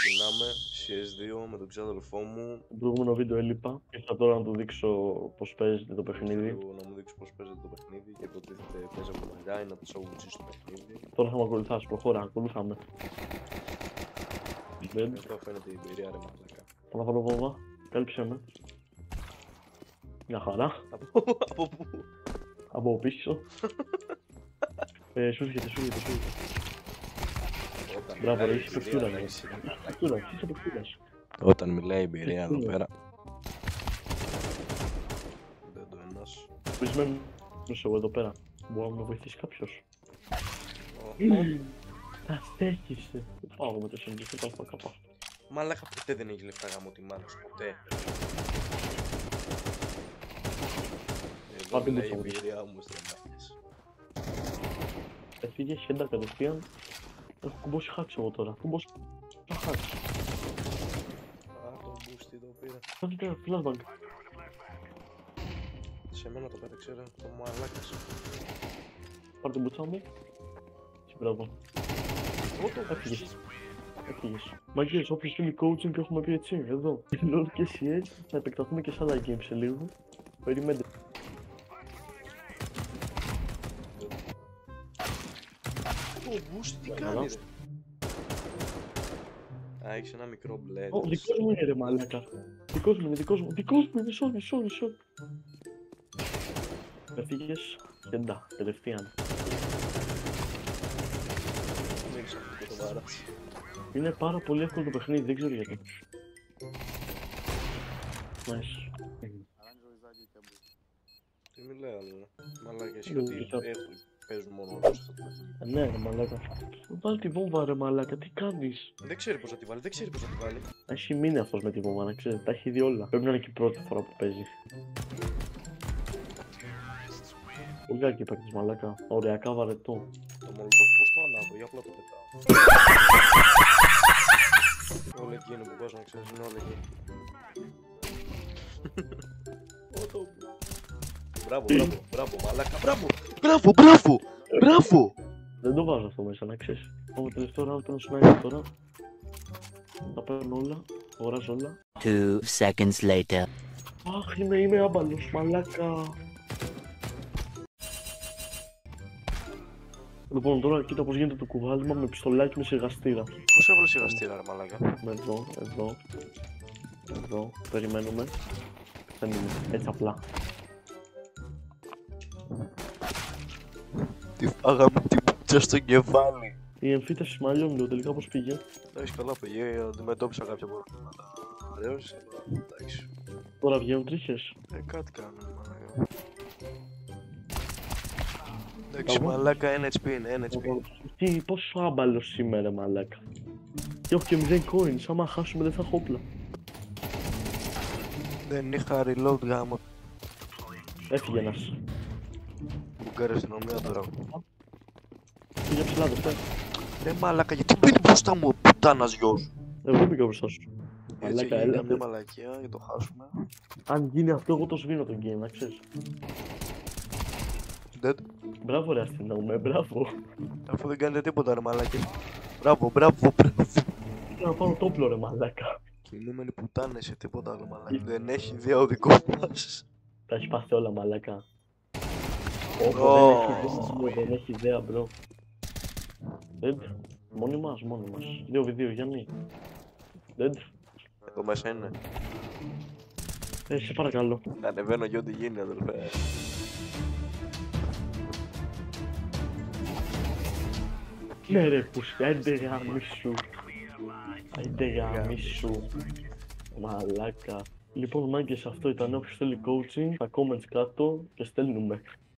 Ξεκινάμε CS2 με τον ξάδελφό μου. Στο προηγούμενο βίντεο έλειπα. Ήρθα τώρα να του δείξω πώς παίζεται το παιχνίδι. Να μου δείξει πώς παίζεται το παιχνίδι και υποτίθεται παίζει από τον Guy να του αγγουτσίσει στο παιχνίδι. Τώρα θα με ακολουθάς, προχώρα, ακολούθαμε. Αυτό φαίνεται η εμπειρία ρε μαλάκα. Θα να βάλω βόμβα, κάλυψε με. Μια χαρά. Από πού? Από πίσω. Σου έρχεται. Μπράβο ρε, είσαι παιχτούρα. Είσαι παιχτούρας. Όταν μιλάει η εμπειρία εδώ πέρα. Δεν το ένας. Πρισμένος εγώ εδώ πέρα. Μπορεί να με βοηθήσει κάποιος. Τα στέκησε. Πάω με το σέντζι, δεν πάω κάπου. Μαλάκα ποτέ δεν έχει λεφτά γάμο τη μάνα σου, ποτέ. Εδώ μιλάει η εμπειρία μου στρεμμάχες. Έφυγε χέντα κατευθείαν. Έχω κουμπώσει χάξ εγώ τώρα. Κουμπώσει χάξ. Α, το μπούστι το πήρα. Κάντε flashbang. Σε μένα το πέταξε ρε, το μαλάκας. Πάρ' την μπουτσά μου. Και μπράβο. Έφυγες. Μάγκες, όποιος θέλει coaching έχουμε πει έτσι, εδώ. LOL και CS, θα επεκταθούμε και σε άλλα games σε λίγο. Περιμένετε. Ω, μπούστι τι κάνει ρε. Α, έχεις ένα μικρό μπλε. Ω, δικός μου είναι ρε μαλάκα. Δικός μου είναι, sorry. Έφυγες, χέντα, κατευθείαν. Μίλησα αυτό και το βάρας. Είναι πάρα πολύ εύκολο το παιχνίδι, δεν ξέρω γιατί. Nice. Τι μιλάει άλλο, μαλάκα, εσύ ότι παίζουν μόνο όλους αυτό το παιχνίδι. Ναι ρε μαλάκα. Βάλει τη βόμβα ρε μαλάκα, τι κάνεις? Δεν ξέρει πώς θα τη βάλει, Έχει μείνει αυτός με τη βόμβα, να ξέρετε, τα έχει δει όλα. Πρέπει να είναι και η πρώτη φορά που παίζει. Πολύ κακή παίκτης μαλάκα, ωριακά βαρετό. Το μολοτόφ πώς το ανάβω, ή απλά το πετάω. Όλα εκεί είναι που πας να ξέρεις, είναι όλα εκεί. Μπράβο, μαλάκα, μπράβο! Δεν το βάζω αυτό μέσα, να ξέρεις. Το τελευταίο round παίρνω sniper τώρα. Τα παίρνω όλα, αγοράζω όλα. 2 seconds later. Αχ, είμαι άμπαλος, μαλάκα. Λοιπόν, τώρα κοίτα πως γίνεται το κουβάλιμα με πιστολάκι με σιγαστήρα. Πώς έβαλε σιγαστήρα ρε μαλάκα? Με εδώ, περιμένουμε. Δεν είναι, έτσι απλά. Τι φάγαμε την πουτσα στο κεφάλι. Η εμφύτευση μαλλιών λίγο τελικά πως πήγε. Εντάξει, καλά πήγε, αντιμετώπισα κάποια προβλήματα. Αρέως, αλλά εντάξει. Τώρα βγαίνουν τρίχες. Κάτι κάνουμε μαλάκα. Εντάξει μαλάκα, 1 HP είναι, 1 HP. Τι, πόσο άμπαλος σήμερα μαλάκα. Και έχω και 0 coins, άμα χάσουμε δεν θα έχω όπλα. Δεν είχα reload γάμο. Έφυγε ένας. Μπουγκάρε αστυνομία τώρα. Πήγε ψηλά δευτέ. Ρε μαλάκα, γιατί μπαίνει μπροστά μου ο πουτάνας γιος? Εγώ πήγα μπροστά σου. Έτσι Μαλάκα, έγινε έλα. μια μαλακία για το χάσουμε. Αν γίνει αυτό εγώ το σβήνω το game, να ξέρεις. Dead. Μπράβο ρε αστυνόμε, μπράβο. Αφού δεν κάνετε τίποτα ρε μαλάκες. Μπράβο. Ήθελα να πάρω το όπλο ρε μαλάκα. Κινούμενοι πουτάνες σε τίποτα άλλο μαλάκα. Δεν έχει ιδέα ο δικός μας. Τα έχει πάθει όλα μαλάκα. Δεν έχει ιδέα μπρο. Dead. Μόνοι μας. 2v2 Γιάννη. Dead. Εδώ μέσα είναι. Σε παρακαλώ. Ανεβαίνω και ό,τι γίνει αδελφέ. Ναι ρε πούσια, έντε γαμίσου. Μαλάκα. Λοιπόν μάγκες, αυτό ήταν, όποιος θέλει coaching, στα comments κάτω και στέλνουμε.